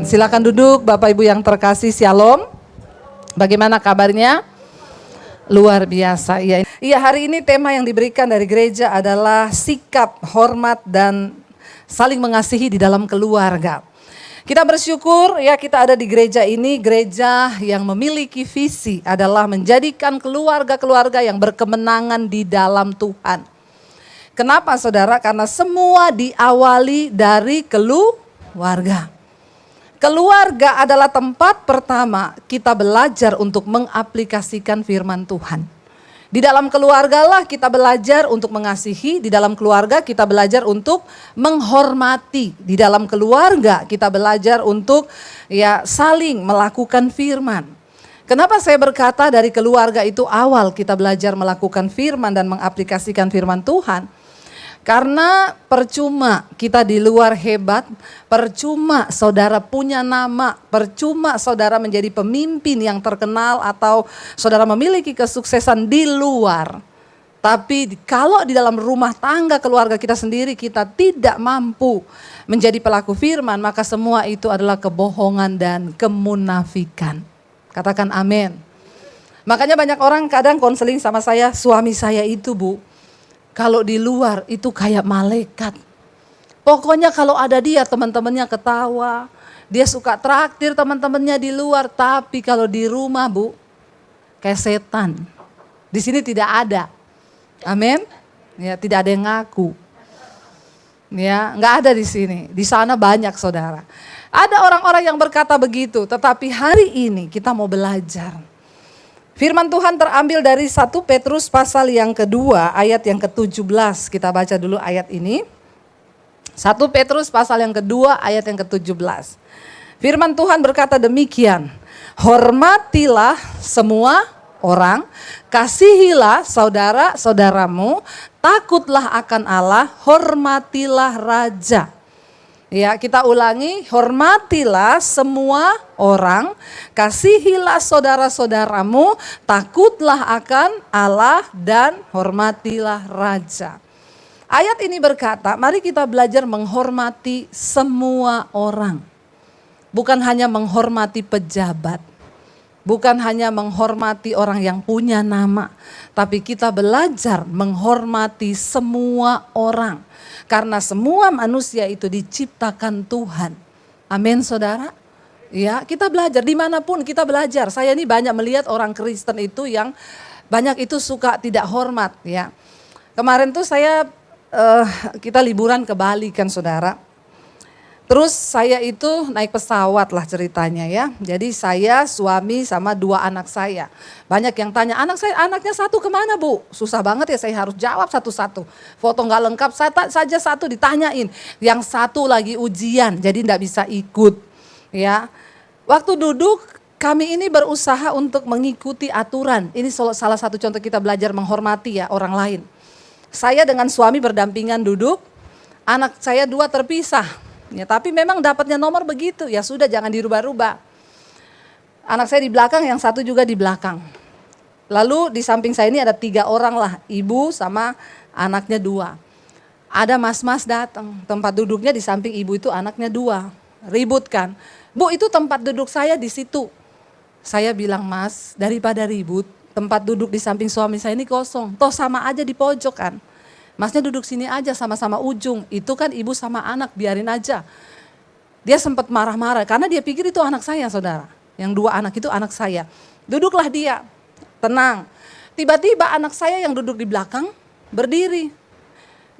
Silakan duduk Bapak Ibu yang terkasih, Shalom. Bagaimana kabarnya? Luar biasa. Iya, hari ini tema yang diberikan dari gereja adalah sikap, hormat dan saling mengasihi di dalam keluarga. Kita bersyukur ya kita ada di gereja ini, gereja yang memiliki visi adalah menjadikan keluarga-keluarga yang berkemenangan di dalam Tuhan. Kenapa saudara? Karena semua diawali dari keluarga. Keluarga adalah tempat pertama kita belajar untuk mengaplikasikan firman Tuhan. Di dalam keluarga lah kita belajar untuk mengasihi, di dalam keluarga kita belajar untuk menghormati, di dalam keluarga kita belajar untuk saling melakukan firman. Kenapa saya berkata dari keluarga itu awal kita belajar melakukan firman dan mengaplikasikan firman Tuhan? Karena percuma kita di luar hebat, percuma saudara punya nama, percuma saudara menjadi pemimpin yang terkenal atau saudara memiliki kesuksesan di luar. Tapi kalau di dalam rumah tangga keluarga kita sendiri kita tidak mampu menjadi pelaku firman, maka semua itu adalah kebohongan dan kemunafikan. Katakan amin. Makanya banyak orang kadang konseling sama saya, suami saya itu Bu, kalau di luar itu kayak malaikat. Pokoknya kalau ada dia teman-temannya ketawa. Dia suka traktir teman-temannya di luar. Tapi kalau di rumah Bu, kayak setan. Di sini tidak ada. Amin. Ya, tidak ada yang ngaku. Ya, nggak ada di sini. Di sana banyak saudara. Ada orang-orang yang berkata begitu. Tetapi hari ini kita mau belajar. Firman Tuhan terambil dari 1 Petrus pasal yang kedua ayat yang ke-17. Kita baca dulu ayat ini. 1 Petrus pasal yang kedua ayat yang ke-17. Firman Tuhan berkata demikian. Hormatilah semua orang, kasihilah saudara-saudaramu, takutlah akan Allah, hormatilah raja. Ya, kita ulangi, hormatilah semua orang, kasihilah saudara-saudaramu, takutlah akan Allah dan hormatilah raja. Ayat ini berkata, mari kita belajar menghormati semua orang. Bukan hanya menghormati pejabat, bukan hanya menghormati orang yang punya nama, tapi kita belajar menghormati semua orang. Karena semua manusia itu diciptakan Tuhan. Amin saudara. Ya, kita belajar dimanapun kita belajar. Saya ini banyak melihat orang Kristen itu yang banyak itu suka tidak hormat. Ya, kemarin tuh kita liburan ke Bali kan saudara. Terus saya itu naik pesawat lah ceritanya ya. Jadi saya, suami sama 2 anak saya. Banyak yang tanya, anaknya 1 kemana Bu? Susah banget ya saya harus jawab satu-satu. Foto gak lengkap saja 1 ditanyain. Yang 1 lagi ujian jadi gak bisa ikut. Ya, waktu duduk kami ini berusaha untuk mengikuti aturan. Ini salah satu contoh kita belajar menghormati ya orang lain. Saya dengan suami berdampingan duduk, anak saya 2 terpisah. Ya, tapi memang dapatnya nomor begitu, ya sudah jangan dirubah-rubah. Anak saya di belakang, yang 1 juga di belakang. Lalu di samping saya ini ada 3 orang lah, ibu sama anaknya 2. Ada mas-mas datang, tempat duduknya di samping ibu itu anaknya 2. Ribut kan, Bu itu tempat duduk saya di situ. Saya bilang Mas, daripada ribut, tempat duduk di samping suami saya ini kosong. Toh sama aja di pojok kan. Masnya duduk sini aja sama-sama ujung, itu kan ibu sama anak, biarin aja. Dia sempat marah-marah karena dia pikir itu anak saya saudara. Yang 2 anak itu anak saya. Duduklah dia, tenang. Tiba-tiba anak saya yang duduk di belakang berdiri.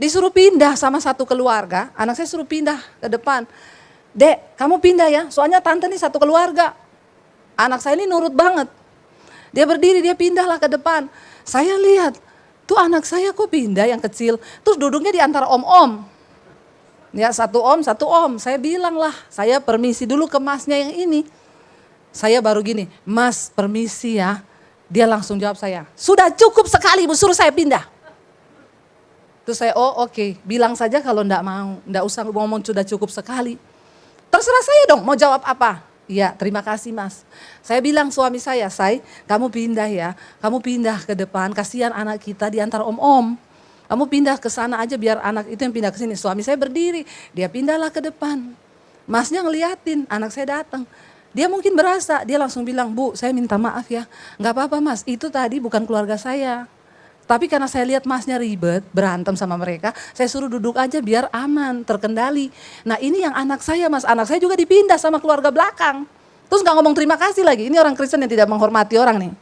Disuruh pindah sama satu keluarga, anak saya suruh pindah ke depan. Dek, kamu pindah ya, soalnya tante nih satu keluarga. Anak saya ini nurut banget. Dia berdiri, dia pindahlah ke depan. Saya lihat, tuh anak saya kok pindah yang kecil, terus duduknya di antara om-om. Ya 1 om, 1 om. Saya bilang lah, saya permisi dulu ke masnya yang ini. Saya baru gini, Mas permisi ya. Dia langsung jawab saya, sudah cukup sekali Bu, suruh saya pindah. Terus saya, oh oke, bilang saja kalau enggak mau, enggak usah ngomong sudah cukup sekali. Terserah saya dong mau jawab apa. Iya, terima kasih Mas. Saya bilang suami saya, kamu pindah ya, kamu pindah ke depan, kasihan anak kita di antara om-om. Kamu pindah ke sana aja biar anak itu yang pindah ke sini. Suami saya berdiri, dia pindahlah ke depan. Masnya ngeliatin anak saya datang. Dia mungkin berasa, dia langsung bilang, "Bu, saya minta maaf ya. Nggak apa-apa mas, itu tadi bukan keluarga saya. Tapi karena saya lihat masnya ribet, berantem sama mereka, saya suruh duduk aja biar aman, terkendali. Nah ini yang anak saya mas, anak saya juga dipindah sama keluarga belakang." Terus nggak ngomong terima kasih lagi, ini orang Kristen yang tidak menghormati orang nih.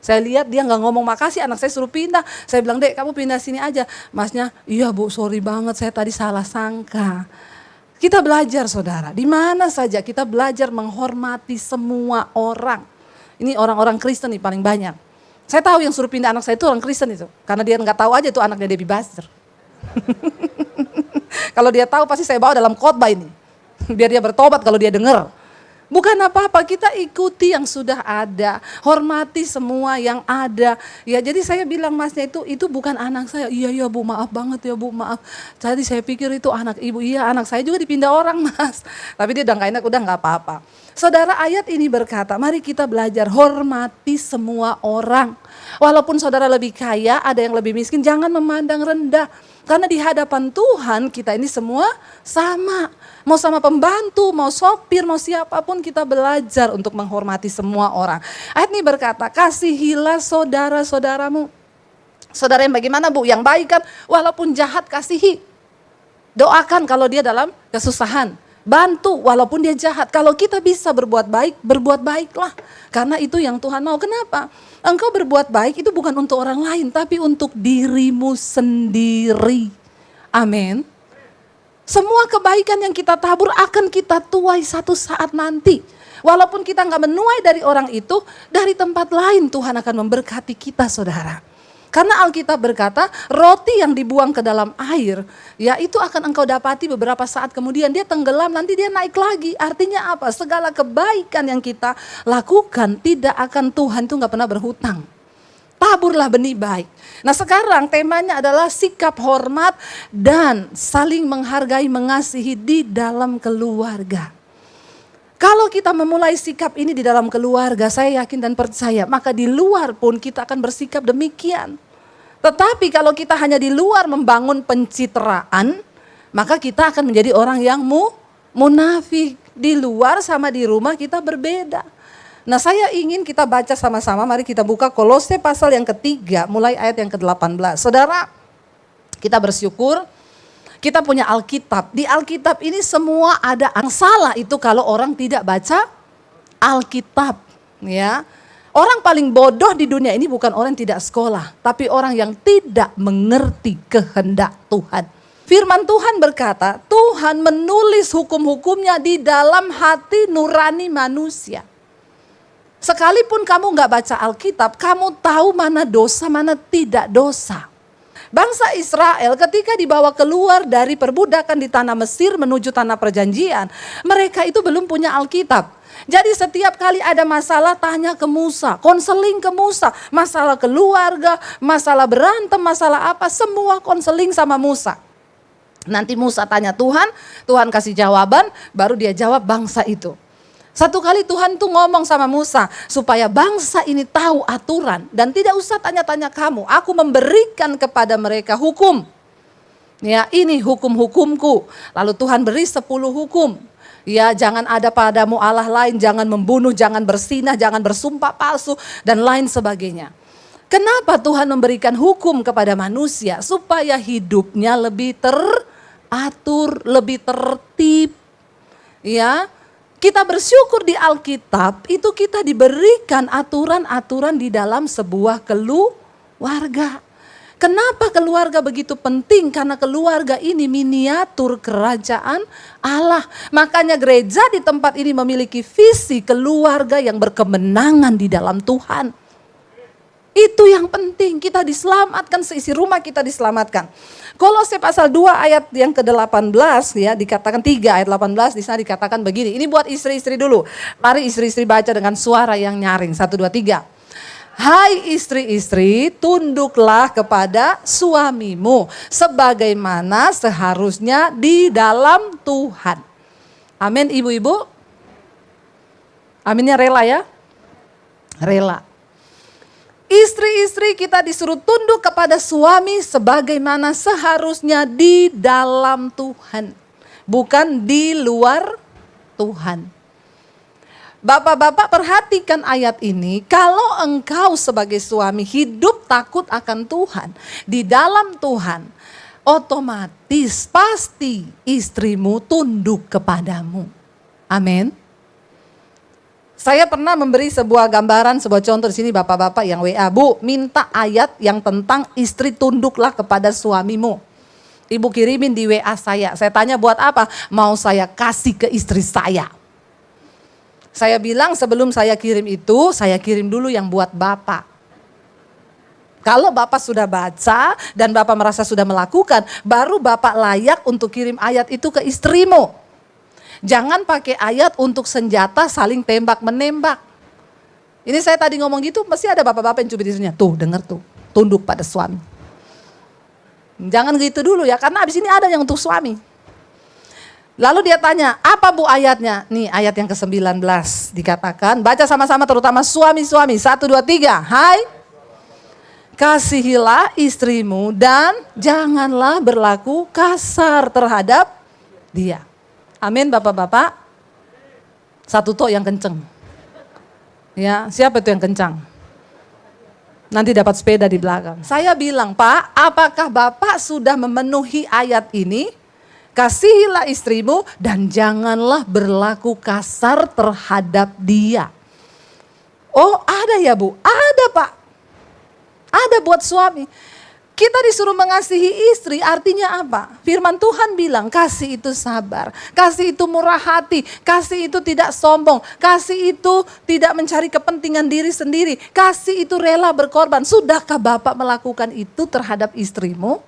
Saya lihat dia nggak ngomong makasih, anak saya suruh pindah. Saya bilang, "Dek, kamu pindah sini aja." Masnya, "Iya Bu, sorry banget, saya tadi salah sangka." Kita belajar saudara, di mana saja kita belajar menghormati semua orang. Ini orang-orang Kristen nih paling banyak. Saya tahu yang suruh pindah anak saya itu orang Kristen itu. Karena dia nggak tahu aja itu anaknya Debbie Buster. Kalau dia tahu pasti saya bawa dalam khotbah ini. Biar dia bertobat kalau dia dengar. Bukan apa-apa, kita ikuti yang sudah ada, hormati semua yang ada. Ya jadi saya bilang masnya itu bukan anak saya. Iya Bu, maaf banget ya Bu, maaf. Tadi saya pikir itu anak ibu. Iya, anak saya juga dipindah orang mas. Tapi dia udah gak enak, udah gak apa-apa. Saudara, ayat ini berkata, mari kita belajar hormati semua orang. Walaupun saudara lebih kaya, ada yang lebih miskin, jangan memandang rendah. Karena di hadapan Tuhan kita ini semua sama. Mau sama pembantu, mau sopir, mau siapapun kita belajar untuk menghormati semua orang. Ayat ini berkata, kasihilah saudara-saudaramu. Saudara yang bagaimana Bu? Yang baik kan? Walaupun jahat kasihi. Doakan kalau dia dalam kesusahan. Bantu walaupun dia jahat. Kalau kita bisa berbuat baiklah. Karena itu yang Tuhan mau. Kenapa? Engkau berbuat baik itu bukan untuk orang lain, tapi untuk dirimu sendiri. Amin. Semua kebaikan yang kita tabur akan kita tuai satu saat nanti. Walaupun kita nggak menuai dari orang itu, dari tempat lain Tuhan akan memberkati kita saudara. Karena Alkitab berkata, roti yang dibuang ke dalam air, ya itu akan engkau dapati beberapa saat kemudian dia tenggelam, nanti dia naik lagi. Artinya apa? Segala kebaikan yang kita lakukan tidak akan Tuhan itu nggak pernah berhutang. Taburlah benih baik. Nah sekarang temanya adalah sikap hormat dan saling menghargai, mengasihi di dalam keluarga. Kalau kita memulai sikap ini di dalam keluarga, saya yakin dan percaya, maka di luar pun kita akan bersikap demikian. Tetapi kalau kita hanya di luar membangun pencitraan, maka kita akan menjadi orang yang munafik. Di luar sama di rumah kita berbeda. Nah saya ingin kita baca sama-sama, mari kita buka Kolose pasal yang ketiga, mulai ayat yang ke-18. Saudara, kita bersyukur. Kita punya Alkitab. Di Alkitab ini semua ada. Yang salah itu kalau orang tidak baca Alkitab. Ya. Orang paling bodoh di dunia ini bukan orang yang tidak sekolah, tapi orang yang tidak mengerti kehendak Tuhan. Firman Tuhan berkata, Tuhan menulis hukum-hukumnya di dalam hati nurani manusia. Sekalipun kamu gak baca Alkitab, kamu tahu mana dosa, mana tidak dosa. Bangsa Israel ketika dibawa keluar dari perbudakan di tanah Mesir menuju tanah perjanjian, mereka itu belum punya Alkitab. Jadi setiap kali ada masalah tanya ke Musa, konseling ke Musa, masalah keluarga, masalah berantem, masalah apa, semua konseling sama Musa. Nanti Musa tanya Tuhan, Tuhan kasih jawaban, baru dia jawab bangsa itu. Satu kali Tuhan tuh ngomong sama Musa supaya bangsa ini tahu aturan dan tidak usah tanya-tanya kamu. Aku memberikan kepada mereka hukum. Ya, ini hukum-hukumku. Lalu Tuhan beri 10 hukum. Ya, jangan ada padamu Allah lain, jangan membunuh, jangan berzinah, jangan bersumpah palsu dan lain sebagainya. Kenapa Tuhan memberikan hukum kepada manusia? Supaya hidupnya lebih teratur, lebih tertib. Ya. Kita bersyukur di Alkitab itu kita diberikan aturan-aturan di dalam sebuah keluarga. Kenapa keluarga begitu penting? Karena keluarga ini miniatur kerajaan Allah. Makanya gereja di tempat ini memiliki visi keluarga yang berkemenangan di dalam Tuhan. Itu yang penting, kita diselamatkan, seisi rumah kita diselamatkan. Kolose pasal 2 ayat yang ke-18 ya, dikatakan 3 ayat 18 di sana dikatakan begini. Ini buat istri-istri dulu. Mari istri-istri baca dengan suara yang nyaring. 1 2 3. Hai istri-istri, tunduklah kepada suamimu sebagaimana seharusnya di dalam Tuhan. Amin ibu-ibu. Aminnya rela ya? Rela. Istri-istri kita disuruh tunduk kepada suami sebagaimana seharusnya di dalam Tuhan. Bukan di luar Tuhan. Bapak-bapak perhatikan ayat ini, kalau engkau sebagai suami hidup takut akan Tuhan, di dalam Tuhan, otomatis pasti istrimu tunduk kepadamu. Amin. Saya pernah memberi sebuah gambaran, sebuah contoh di sini bapak-bapak yang WA, Bu, minta ayat yang tentang istri tunduklah kepada suamimu. Ibu kirimin di WA saya tanya buat apa? Mau saya kasih ke istri saya. Saya bilang sebelum saya kirim itu, saya kirim dulu yang buat Bapak. Kalau Bapak sudah baca dan Bapak merasa sudah melakukan, baru Bapak layak untuk kirim ayat itu ke istrimu. Jangan pakai ayat untuk senjata saling tembak-menembak. Ini saya tadi ngomong gitu, pasti ada bapak-bapak yang cubit istrinya. Tuh, dengar tuh, tunduk pada suami. Jangan gitu dulu ya, karena abis ini ada yang untuk suami. Lalu dia tanya, apa Bu ayatnya? Nih ayat yang ke-19 dikatakan, baca sama-sama terutama suami-suami. 1, 2, 3, hai. Kasihilah istrimu dan janganlah berlaku kasar terhadap dia. Amin bapak-bapak. Satu tok yang kenceng. Ya, siapa itu yang kencang? Nanti dapat sepeda di belakang. Saya bilang, Pak, apakah Bapak sudah memenuhi ayat ini? Kasihilah istrimu dan janganlah berlaku kasar terhadap dia. Oh ada ya Bu? Ada Pak. Ada buat suami. Kita disuruh mengasihi istri, artinya apa? Firman Tuhan bilang kasih itu sabar, kasih itu murah hati, kasih itu tidak sombong, kasih itu tidak mencari kepentingan diri sendiri, kasih itu rela berkorban. Sudahkah Bapak melakukan itu terhadap istrimu?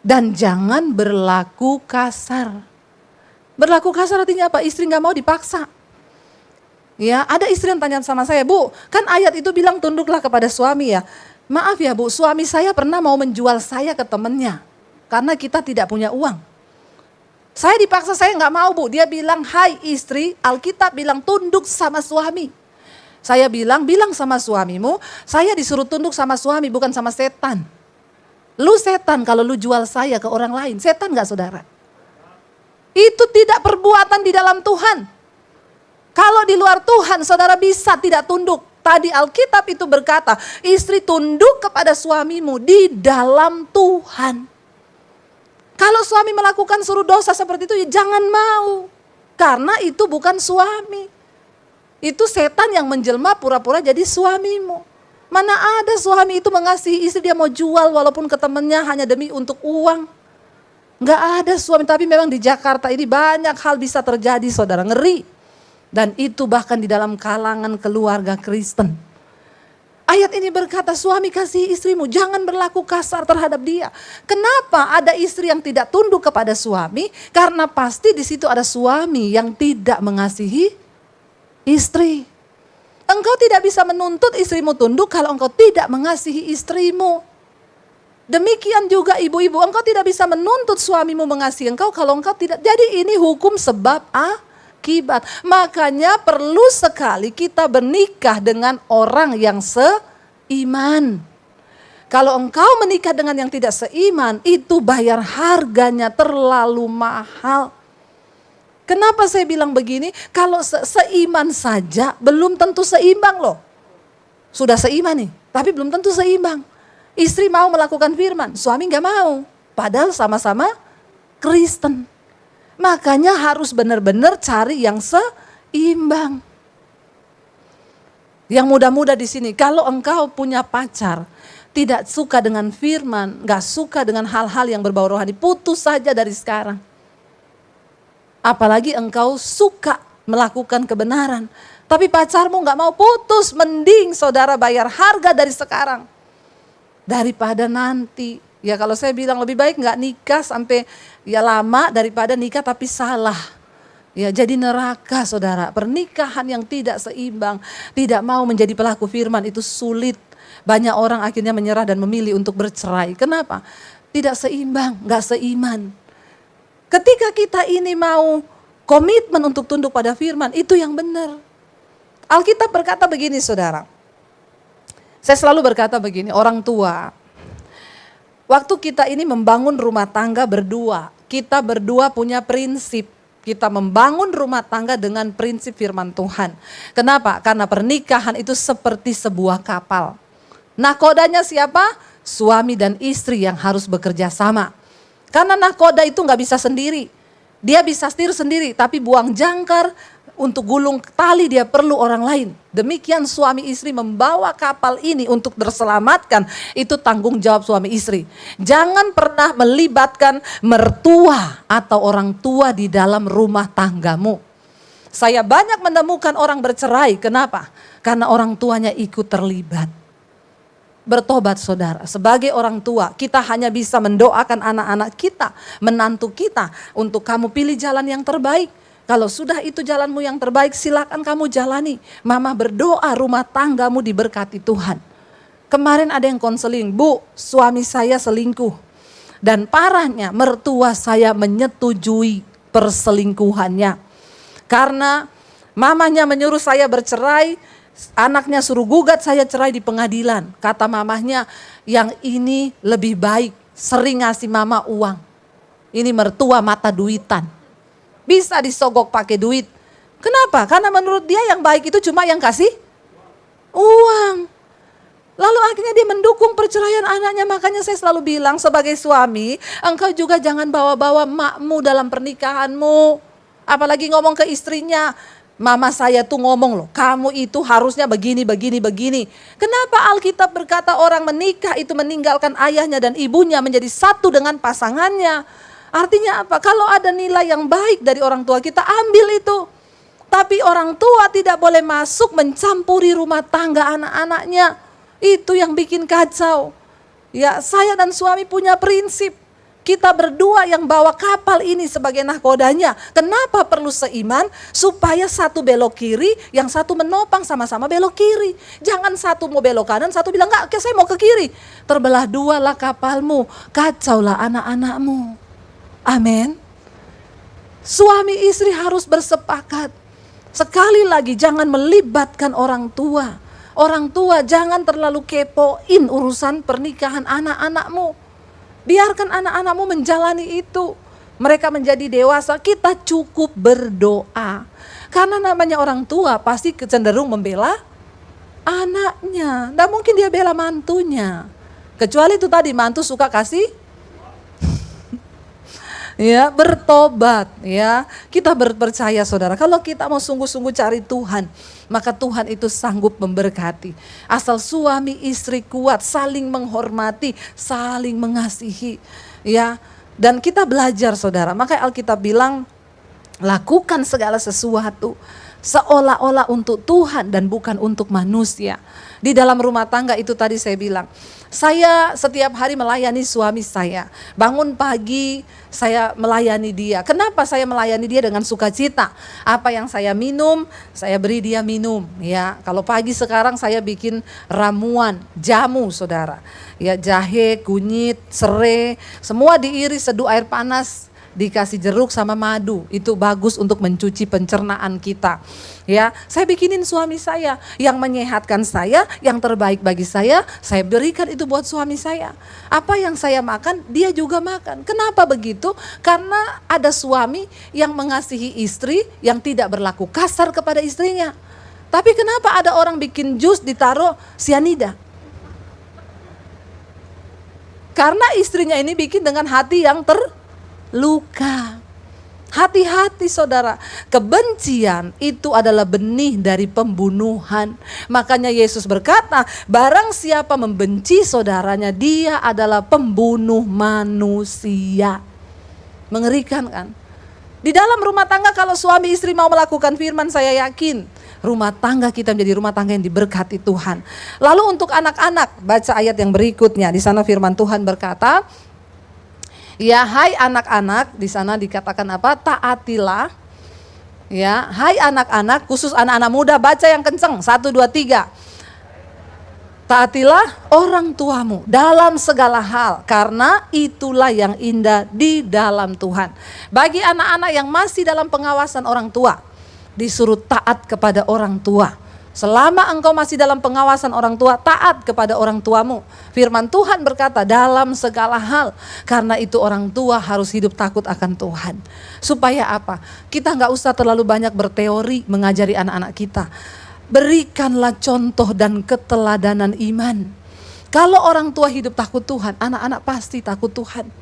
Dan jangan berlaku kasar. Berlaku kasar artinya apa? Istri gak mau dipaksa. Ya, ada istri yang tanya sama saya, Bu, kan ayat itu bilang tunduklah kepada suami ya. Maaf ya Bu, suami saya pernah mau menjual saya ke temennya. Karena kita tidak punya uang. Saya dipaksa, saya gak mau Bu. Dia bilang, hai istri, Alkitab bilang tunduk sama suami. Saya bilang sama suamimu, saya disuruh tunduk sama suami bukan sama setan. Lu setan kalau lu jual saya ke orang lain. Setan gak saudara? Itu tidak perbuatan di dalam Tuhan. Kalau di luar Tuhan saudara bisa tidak tunduk. Tadi Alkitab itu berkata, istri tunduk kepada suamimu di dalam Tuhan. Kalau suami melakukan suruh dosa seperti itu, ya jangan mau. Karena itu bukan suami. Itu setan yang menjelma pura-pura jadi suamimu. Mana ada suami itu mengasihi istri dia mau jual walaupun ke temennya hanya demi untuk uang. Nggak ada suami, tapi memang di Jakarta ini banyak hal bisa terjadi saudara, ngeri. Dan itu bahkan di dalam kalangan keluarga Kristen. Ayat ini berkata suami kasihi istrimu, jangan berlaku kasar terhadap dia. Kenapa ada istri yang tidak tunduk kepada suami? Karena pasti di situ ada suami yang tidak mengasihi istri. Engkau tidak bisa menuntut istrimu tunduk kalau engkau tidak mengasihi istrimu. Demikian juga ibu-ibu, engkau tidak bisa menuntut suamimu mengasihi engkau kalau engkau tidak. Jadi ini hukum sebab akibat. Makanya perlu sekali kita bernikah dengan orang yang seiman. Kalau engkau menikah dengan yang tidak seiman, itu bayar harganya terlalu mahal. Kenapa saya bilang begini? Kalau seiman saja belum tentu seimbang loh. Sudah seiman nih, tapi belum tentu seimbang. Istri mau melakukan firman, suami gak mau. Padahal sama-sama Kristen. Makanya harus benar-benar cari yang seimbang. Yang muda-muda di sini, kalau engkau punya pacar, tidak suka dengan firman, gak suka dengan hal-hal yang berbau rohani, putus saja dari sekarang. Apalagi engkau suka melakukan kebenaran. Tapi pacarmu gak mau putus, mending saudara bayar harga dari sekarang. Daripada nanti. Ya kalau saya bilang lebih baik gak nikah sampai ya lama daripada nikah tapi salah. Ya jadi neraka saudara. Pernikahan yang tidak seimbang, tidak mau menjadi pelaku firman itu sulit. Banyak orang akhirnya menyerah dan memilih untuk bercerai. Kenapa? Tidak seimbang, gak seiman. Ketika kita ini mau komitmen untuk tunduk pada firman, itu yang benar. Alkitab berkata begini saudara. Saya selalu berkata begini, orang tua. Waktu kita ini membangun rumah tangga berdua, kita berdua punya prinsip. Kita membangun rumah tangga dengan prinsip firman Tuhan. Kenapa? Karena pernikahan itu seperti sebuah kapal. Nakodanya siapa? Suami dan istri yang harus bekerja sama. Karena nakoda itu nggak bisa sendiri. Dia bisa setir sendiri, tapi buang jangkar, untuk gulung tali dia perlu orang lain. Demikian suami istri membawa kapal ini untuk terselamatkan. Itu tanggung jawab suami istri. Jangan pernah melibatkan mertua atau orang tua di dalam rumah tanggamu. Saya banyak menemukan orang bercerai. Kenapa? Karena orang tuanya ikut terlibat. Bertobat saudara, sebagai orang tua kita hanya bisa mendoakan anak-anak kita, menantu kita, untuk kamu pilih jalan yang terbaik. Kalau sudah itu jalanmu yang terbaik, silakan kamu jalani. Mama berdoa rumah tanggamu diberkati Tuhan. Kemarin ada yang konseling, Bu, suami saya selingkuh. Dan parahnya mertua saya menyetujui perselingkuhannya. Karena mamanya menyuruh saya bercerai, anaknya suruh gugat saya cerai di pengadilan. Kata mamahnya, yang ini lebih baik, sering ngasih mama uang. Ini mertua mata duitan. Bisa disogok pakai duit. Kenapa? Karena menurut dia yang baik itu cuma yang kasih uang. Lalu akhirnya dia mendukung perceraian anaknya. Makanya saya selalu bilang sebagai suami, engkau juga jangan bawa-bawa makmu dalam pernikahanmu. Apalagi ngomong ke istrinya. Mama saya tuh ngomong loh, kamu itu harusnya begini, begini, begini. Kenapa Alkitab berkata orang menikah itu meninggalkan ayahnya dan ibunya menjadi satu dengan pasangannya? Artinya apa? Kalau ada nilai yang baik dari orang tua kita, ambil itu. Tapi orang tua tidak boleh masuk mencampuri rumah tangga anak-anaknya. Itu yang bikin kacau. Ya, saya dan suami punya prinsip. Kita berdua yang bawa kapal ini sebagai nahkodanya. Kenapa perlu seiman? Supaya satu belok kiri, yang satu menopang sama-sama belok kiri. Jangan satu mau belok kanan, satu bilang enggak, saya mau ke kiri. Terbelah dua lah kapalmu, kacaulah anak-anakmu. Amin. Suami istri harus bersepakat. Sekali lagi jangan melibatkan orang tua. Orang tua jangan terlalu kepoin urusan pernikahan anak-anakmu. Biarkan anak-anakmu menjalani itu. Mereka menjadi dewasa, kita cukup berdoa. Karena namanya orang tua pasti cenderung membela anaknya. Tidak mungkin dia bela mantunya. Kecuali itu tadi, mantu suka kasih. Ya, bertobat ya. Kita berpercaya saudara, kalau kita mau sungguh-sungguh cari Tuhan, maka Tuhan itu sanggup memberkati. Asal suami istri kuat, saling menghormati, saling mengasihi ya. Dan kita belajar saudara, maka Alkitab bilang lakukan segala sesuatu seolah-olah untuk Tuhan dan bukan untuk manusia. Di dalam rumah tangga itu tadi saya bilang, saya setiap hari melayani suami saya. Bangun pagi saya melayani dia. Kenapa saya melayani dia dengan sukacita? Apa yang saya minum, saya beri dia minum. Ya, kalau pagi sekarang saya bikin ramuan, jamu saudara. Ya, jahe, kunyit, serai, semua diiris seduh air panas. Dikasih jeruk sama madu, itu bagus untuk mencuci pencernaan kita. Ya, saya bikinin suami saya yang menyehatkan saya, yang terbaik bagi saya berikan itu buat suami saya. Apa yang saya makan, dia juga makan. Kenapa begitu? Karena ada suami yang mengasihi istri yang tidak berlaku kasar kepada istrinya. Tapi kenapa ada orang bikin jus ditaruh sianida? Karena istrinya ini bikin dengan hati yang terluka. Hati-hati saudara, kebencian itu adalah benih dari pembunuhan. Makanya Yesus berkata, barang siapa membenci saudaranya, dia adalah pembunuh manusia. Mengerikan kan? Di dalam rumah tangga kalau suami istri mau melakukan firman, saya yakin rumah tangga kita menjadi rumah tangga yang diberkati Tuhan. Lalu untuk anak-anak, baca ayat yang berikutnya. Di sana firman Tuhan berkata, ya, hai anak-anak, di sana dikatakan apa? Taatilah. Ya, hai anak-anak, khusus anak-anak muda, baca yang kenceng. 1, 2, 3. Taatilah orang tuamu dalam segala hal, karena itulah yang indah di dalam Tuhan. Bagi anak-anak yang masih dalam pengawasan orang tua, disuruh taat kepada orang tua. Selama engkau masih dalam pengawasan orang tua, taat kepada orang tuamu. Firman Tuhan berkata dalam segala hal. Karena itu orang tua harus hidup takut akan Tuhan. Supaya apa? Kita nggak usah terlalu banyak berteori mengajari anak-anak kita. Berikanlah contoh dan keteladanan iman. Kalau orang tua hidup takut Tuhan, anak-anak pasti takut Tuhan.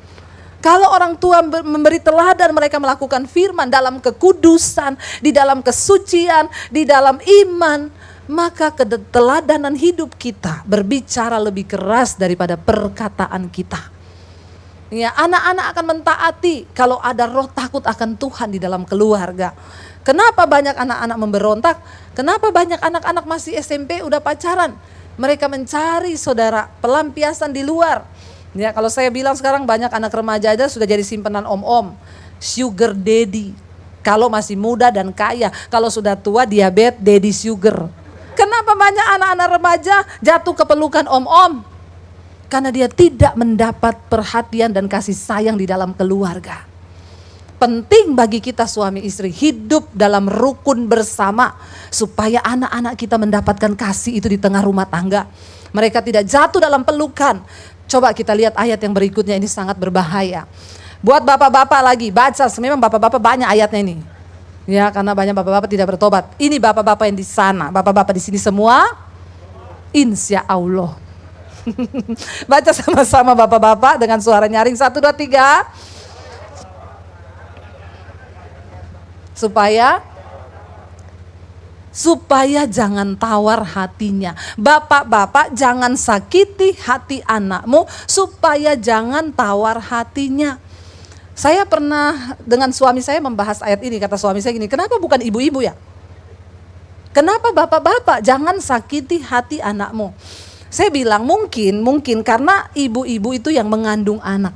Kalau orang tua memberi teladan, mereka melakukan firman dalam kekudusan, di dalam kesucian, di dalam iman, maka keteladanan hidup kita berbicara lebih keras daripada perkataan kita. Ya, anak-anak akan mentaati kalau ada roh takut akan Tuhan di dalam keluarga. Kenapa banyak anak-anak memberontak? Kenapa banyak anak-anak masih SMP udah pacaran? Mereka mencari saudara pelampiasan di luar. Ya, kalau saya bilang sekarang banyak anak remaja aja sudah jadi simpenan om-om, sugar daddy. Kalau masih muda dan kaya, kalau sudah tua diabetes, daddy sugar. Kenapa banyak anak-anak remaja jatuh ke pelukan om-om? Karena dia tidak mendapat perhatian dan kasih sayang di dalam keluarga. Penting bagi kita suami istri hidup dalam rukun bersama supaya anak-anak kita mendapatkan kasih itu di tengah rumah tangga. Mereka tidak jatuh dalam pelukan. Coba kita lihat ayat yang berikutnya, ini sangat berbahaya. Buat bapak-bapak lagi, baca, memang bapak-bapak banyak ayatnya ini. Ya, karena banyak bapak-bapak tidak bertobat. Ini bapak-bapak yang di sana, bapak-bapak di sini semua, insya Allah. Baca sama-sama bapak-bapak dengan suara nyaring, 1, 2, 3. Supaya jangan tawar hatinya. Bapak-bapak jangan sakiti hati anakmu, supaya jangan tawar hatinya. Saya pernah dengan suami saya membahas ayat ini, kata suami saya gini, kenapa bukan ibu-ibu ya? Kenapa bapak-bapak jangan sakiti hati anakmu? Saya bilang mungkin karena ibu-ibu itu yang mengandung anak.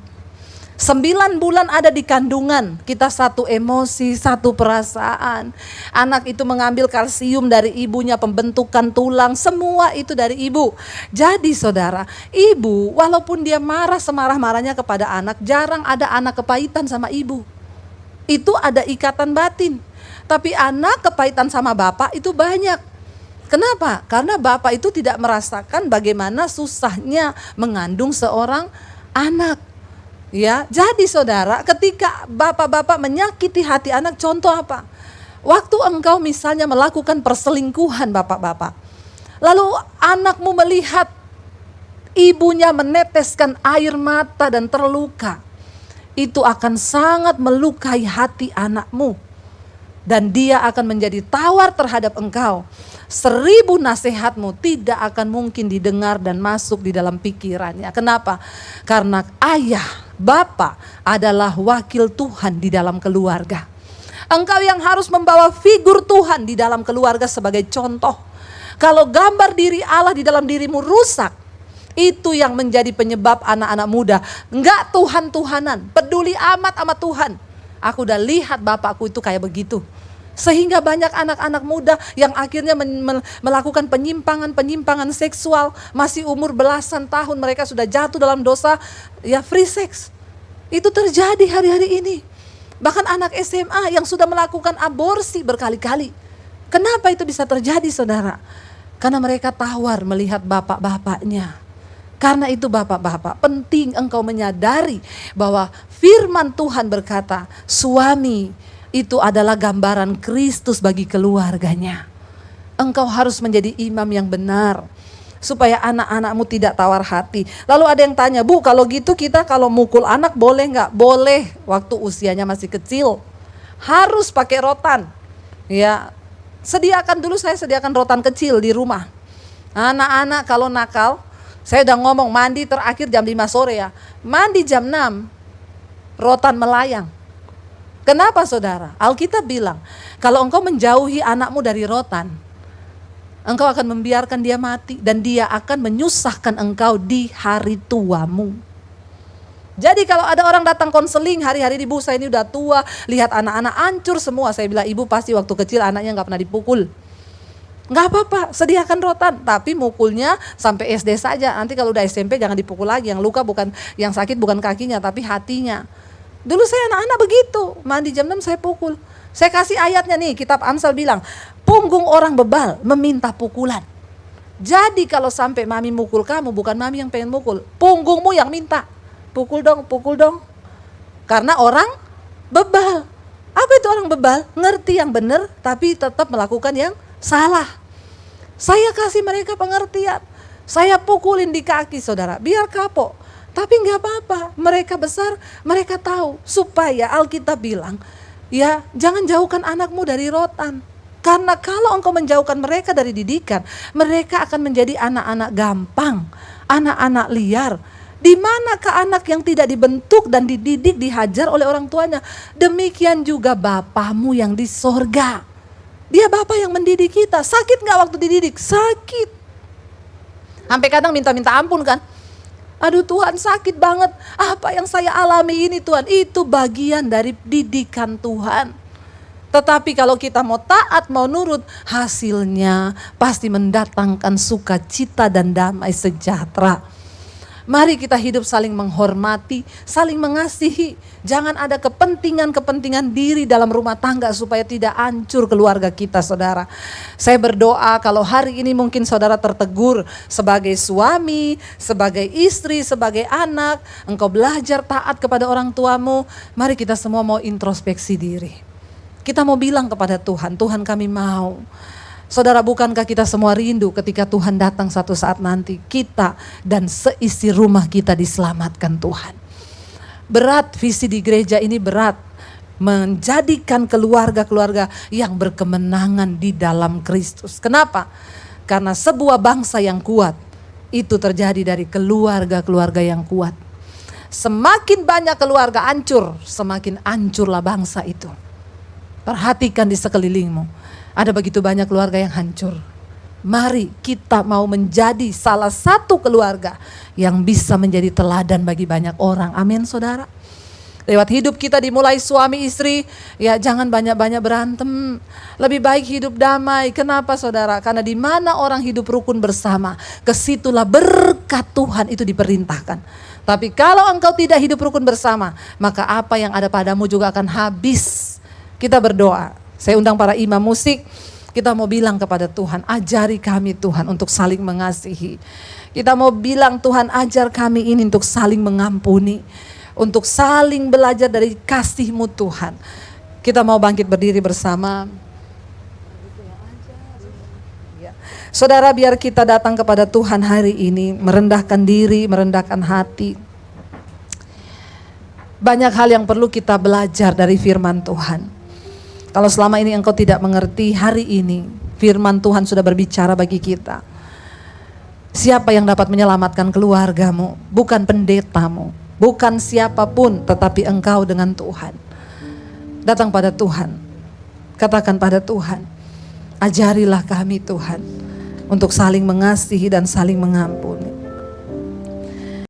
9 bulan ada di kandungan, kita satu emosi, satu perasaan. Anak itu mengambil kalsium dari ibunya, pembentukan tulang, semua itu dari ibu. Jadi saudara, ibu walaupun dia marah semarah-marahnya kepada anak, jarang ada anak kepahitan sama ibu. Itu ada ikatan batin. Tapi anak kepahitan sama bapak itu banyak. Kenapa? Karena bapak itu tidak merasakan bagaimana susahnya mengandung seorang anak. Ya, jadi saudara, ketika bapak-bapak menyakiti hati anak, contoh apa? Waktu engkau misalnya melakukan perselingkuhan bapak-bapak, lalu anakmu melihat ibunya meneteskan air mata dan terluka, itu akan sangat melukai hati anakmu. Dan dia akan menjadi tawar terhadap engkau. 1000 nasihatmu tidak akan mungkin didengar dan masuk di dalam pikirannya. Kenapa? Karena ayah, bapak adalah wakil Tuhan di dalam keluarga. Engkau yang harus membawa figur Tuhan di dalam keluarga sebagai contoh. Kalau gambar diri Allah di dalam dirimu rusak, itu yang menjadi penyebab anak-anak muda enggak Tuhan-Tuhanan, peduli amat sama Tuhan. Aku udah lihat bapakku itu kayak begitu. Sehingga banyak anak-anak muda yang akhirnya melakukan penyimpangan seksual. Masih umur belasan tahun mereka sudah jatuh dalam dosa ya free sex. Itu terjadi hari-hari ini. Bahkan anak SMA yang sudah melakukan aborsi berkali-kali. Kenapa itu bisa terjadi saudara? Karena mereka tawar melihat bapak-bapaknya. Karena itu bapak-bapak, penting engkau menyadari bahwa firman Tuhan berkata, suami itu adalah gambaran Kristus bagi keluarganya. Engkau harus menjadi imam yang benar, supaya anak-anakmu tidak tawar hati. Lalu ada yang tanya, Bu, kalau gitu kita kalau mukul anak boleh nggak? Boleh, waktu usianya masih kecil. Harus pakai rotan. Ya, saya sediakan rotan kecil di rumah. Anak-anak kalau nakal, saya udah ngomong mandi terakhir jam 5 sore ya. Mandi jam 6, rotan melayang. Kenapa saudara? Alkitab bilang, kalau engkau menjauhi anakmu dari rotan, engkau akan membiarkan dia mati dan dia akan menyusahkan engkau di hari tuamu. Jadi kalau ada orang datang konseling, hari-hari ibu saya ini udah tua, lihat anak-anak hancur semua. Saya bilang, ibu pasti waktu kecil anaknya gak pernah dipukul. Gak apa-apa, sediakan rotan, tapi mukulnya sampai SD saja. Nanti kalau udah SMP jangan dipukul lagi. Yang luka bukan, yang sakit bukan kakinya, tapi hatinya. Dulu saya anak-anak begitu, mandi jam 6 saya pukul. Saya kasih ayatnya nih, kitab Amsal bilang, punggung orang bebal meminta pukulan. Jadi kalau sampai mami mukul kamu, bukan mami yang pengen mukul, punggungmu yang minta. Pukul dong, pukul dong. Karena orang bebal. Apa itu orang bebal? Ngerti yang benar tapi tetap melakukan yang salah. Saya kasih mereka pengertian. Saya pukulin di kaki saudara, biar kapok. Tapi nggak apa-apa, mereka besar, mereka tahu. Supaya Alkitab bilang, ya jangan jauhkan anakmu dari rotan. Karena kalau engkau menjauhkan mereka dari didikan, mereka akan menjadi anak-anak gampang, anak-anak liar. Di manakah anak yang tidak dibentuk dan dididik, dihajar oleh orang tuanya? Demikian juga Bapamu yang di sorga. Dia Bapa yang mendidik kita. Sakit gak waktu dididik? Sakit. Sampai kadang minta-minta ampun kan. Aduh Tuhan, sakit banget. Apa yang saya alami ini Tuhan, itu bagian dari didikan Tuhan. Tetapi kalau kita mau taat, mau nurut, hasilnya pasti mendatangkan sukacita dan damai sejahtera. Mari kita hidup saling menghormati, saling mengasihi. Jangan ada kepentingan-kepentingan diri dalam rumah tangga supaya tidak hancur keluarga kita saudara. Saya berdoa kalau hari ini mungkin saudara tertegur sebagai suami, sebagai istri, sebagai anak. Engkau belajar taat kepada orang tuamu. Mari kita semua mau introspeksi diri. Kita mau bilang kepada Tuhan, Tuhan kami mau. Saudara, bukankah kita semua rindu ketika Tuhan datang satu saat nanti, kita dan seisi rumah kita diselamatkan Tuhan. Berat visi di gereja ini, berat menjadikan keluarga-keluarga yang berkemenangan di dalam Kristus. Kenapa? Karena sebuah bangsa yang kuat itu terjadi dari keluarga-keluarga yang kuat. Semakin banyak keluarga hancur, semakin hancurlah bangsa itu. Perhatikan di sekelilingmu. Ada begitu banyak keluarga yang hancur. Mari kita mau menjadi salah satu keluarga yang bisa menjadi teladan bagi banyak orang. Amin saudara. Lewat hidup kita dimulai suami istri, ya jangan banyak-banyak berantem. Lebih baik hidup damai. Kenapa saudara? Karena di mana orang hidup rukun bersama, kesitulah berkat Tuhan itu diperintahkan. Tapi kalau engkau tidak hidup rukun bersama, maka apa yang ada padamu juga akan habis. Kita berdoa. Saya undang para imam musik, kita mau bilang kepada Tuhan, ajari kami Tuhan untuk saling mengasihi. Kita mau bilang Tuhan, ajar kami ini untuk saling mengampuni, untuk saling belajar dari kasih-Mu Tuhan. Kita mau bangkit berdiri bersama. Saudara, biar kita datang kepada Tuhan hari ini, merendahkan diri, merendahkan hati. Banyak hal yang perlu kita belajar dari firman Tuhan. Kalau selama ini engkau tidak mengerti, hari ini firman Tuhan sudah berbicara bagi kita. Siapa yang dapat menyelamatkan keluargamu? Bukan pendetamu, bukan siapapun, tetapi engkau dengan Tuhan. Datang pada Tuhan, katakan pada Tuhan, ajarilah kami Tuhan untuk saling mengasihi dan saling mengampuni.